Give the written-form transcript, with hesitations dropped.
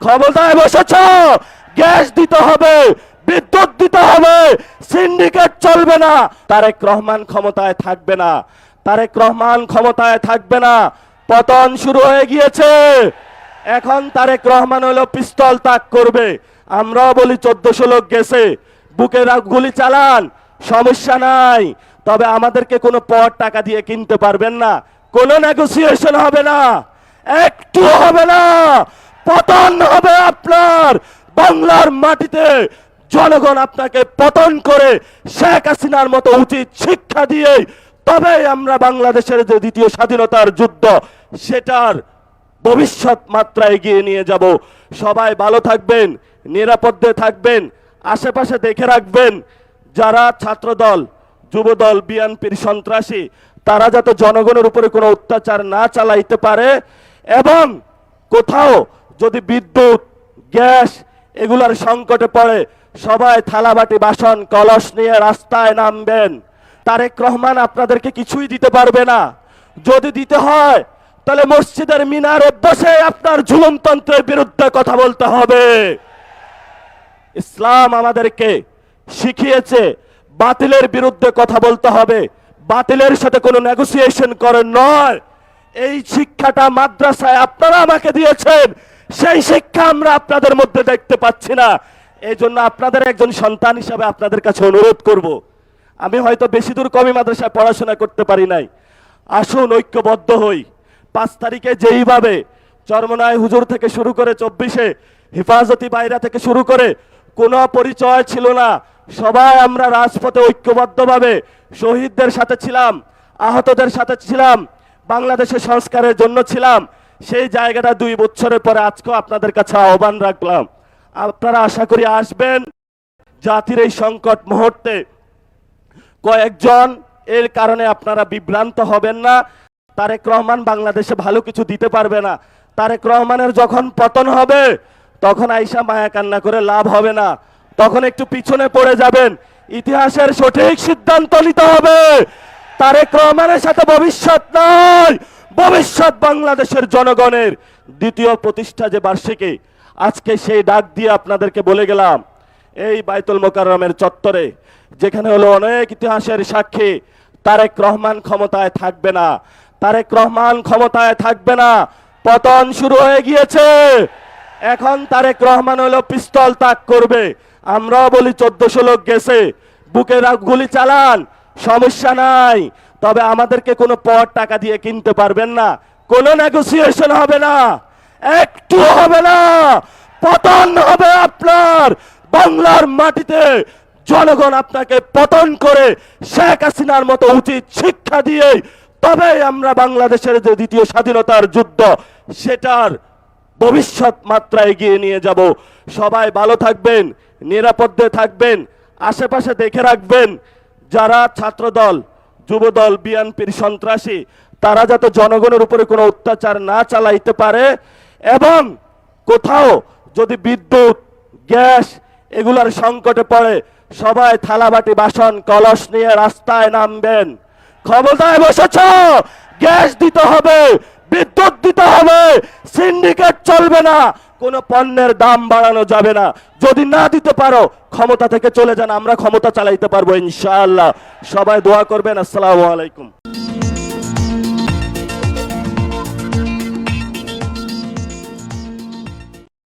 ক্ষমতায় বসেছ, গ্যাস দিতে হবে, বিদ্যুৎ দিতে হবে, সিন্ডিকেট চলবে না। তারেক রহমান ক্ষমতায় থাকবে না, তারেক রহমান ক্ষমতায় থাকবে না। পতন শুরু হয়ে গিয়েছে। এখন তারেক রহমান হলো পিস্তল তাক করবে। আমরাও বলি 1400 লোক গেছে, বুকে গুলি চালান, সমস্যা নাই। তবে আমাদেরকে কোনো পর টাকা দিয়ে কিনতে পারবেন না, কোনো নেগোসিয়েশন হবে না, একটু হবে না। পতন হবে আপনার বাংলার মাটিতে। জনগণ আপনাকে পতন করে শেখ হাসিনার মতো উচিত শিক্ষা দিয়ে তবে আমরা বাংলাদেশের যে দ্বিতীয় স্বাধীনতার যুদ্ধ সেটার ভবিষ্যৎ মাত্রা এগিয়ে নিয়ে যাব। সবাই ভালো থাকবেন, নিরাপদে থাকবেন, আশেপাশে দেখে রাখবেন যারা ছাত্রদল, যুবদল, বিএনপির সন্ত্রাসী তারা যাতে জনগণের উপরে কোনো অত্যাচার না চালাইতে পারে। এবং কোথাও যদি বিদ্যুৎ, গ্যাস এগুলার সংকটে পড়ে সবাই থালাবাটি, বাসন, কলস নিয়ে রাস্তায় নামবেন। তারেক রহমান আপনাদেরকে কিছুই দিতে পারবে না। যদি দিতে হয় তাহলে মসজিদের মিনারে বসে আপনার জুলুমতন্ত্রের বিরুদ্ধে কথা বলতে হবে। ইসলাম আমাদেরকে শিখিয়েছে বাতিলের বিরুদ্ধে কথা বলতে হবে, বাতিলের সাথে কোনো নেগোসিয়েশন করে নয়। এই শিক্ষাটা মাদ্রাসায় আপনারা আমাকে দিয়েছেন, সেই শিক্ষা আমরা আপনাদের মধ্যে দেখতে পাচ্ছি না। এই জন্য আপনাদের একজন সন্তান হিসাবে আপনাদের কাছে অনুরোধ করব, আমি হয়তো বেশি দূর কমি মাদ্রাসায় পড়াশোনা করতে পারি নাই, আসুন ঐক্যবদ্ধ হই। 5 তারিখে যেইভাবে চরমনায় হুজুর থেকে শুরু করে 24-এ হেফাজতি বাইরা থেকে শুরু করে কোনো পরিচয় ছিল না, সবাই আমরা রাজপথে ঐক্যবদ্ধভাবে শহীদদের সাথে ছিলাম, আহতদের সাথে ছিলাম, বাংলাদেশের সংস্কারের জন্য ছিলাম। সেই জায়গাটা 2 বছরের পরে আজকেও আপনাদের কাছে আহ্বান রাখলাম, আপনারা আশা করি আসবেন। জাতির এই সংকট মুহূর্তে কয়েকজন এর কারণে আপনারা বিভ্রান্ত হবেন না। তারেক রহমান বাংলাদেশে ভালো কিছু দিতে পারবে না। তারেক রহমানের যখন পতন হবে তখন আইসা মায়া কান্না করে লাভ হবে না, তখন একটু পিছনে পড়ে যাবেন। ইতিহাসের সঠিক সিদ্ধান্ত নিতে হবে। তারেক রহমানের সাথে ভবিষ্যৎ নাই, ভবিষ্যৎ বাংলাদেশের জনগণের। দ্বিতীয় প্রতিষ্ঠা যে বার্ষিকী, আজকে সেই ডাক দিয়ে আপনাদেরকে বলে গেলাম এই বাইতুল মোকাররমের চত্বরে, যেখানে হলো অনেক ইতিহাসের সাক্ষী। তারেক রহমান ক্ষমতায় থাকবে না, তারেক রহমান ক্ষমতায় থাকবে না। পতন শুরু হয়ে গিয়েছে। এখন তারেক রহমান হলো পিস্তল তাক করবে। আমরাও বলি 1400 লোক গেছে, বুকে গুলি চালান, সমস্যা নাই। তবে আমাদেরকে কোনো পর টাকা দিয়ে কিনতে পারবেন না, কোনো নেগোসিয়েশন হবে না, একটু হবে না। পতন হবে আপনার বাংলার মাটিতে। জনগণ আপনাকে পতন করে শেখ হাসিনার মতো উচিত শিক্ষা দিয়ে তবে আমরা বাংলাদেশের যে দ্বিতীয় স্বাধীনতার যুদ্ধ সেটার ভবিষ্যৎ মাত্রা এগিয়ে নিয়ে যাব। সবাই ভালো থাকবেন, নিরাপদে থাকবেন, আশেপাশে দেখে রাখবেন যারা ছাত্রদল, যুবদল, বিএনপির সন্ত্রাসী তারা যাতে জনগণের উপরে কোনো অত্যাচার না চালাইতে পারে। এবং কোথাও যদি বিদ্যুৎ, গ্যাস এগুলার সংকটে পড়ে সবাই থালাবাটি, বাসন, কলস নিয়ে রাস্তায় নামবেন। ক্ষমতায় বসেছ, গ্যাস দিতে হবে, বিদ্যুৎ দিতে হবে, সিন্ডিকেট চলবে না, কোনো পণ্যের দাম বাড়ানো যাবে না। যদি না দিতে পারো ক্ষমতা থেকে চলে যান, আমরা ক্ষমতা চালাইতে পারবো ইনশাআল্লাহ। সবাই দোয়া করবেন। আসসালামু আলাইকুম।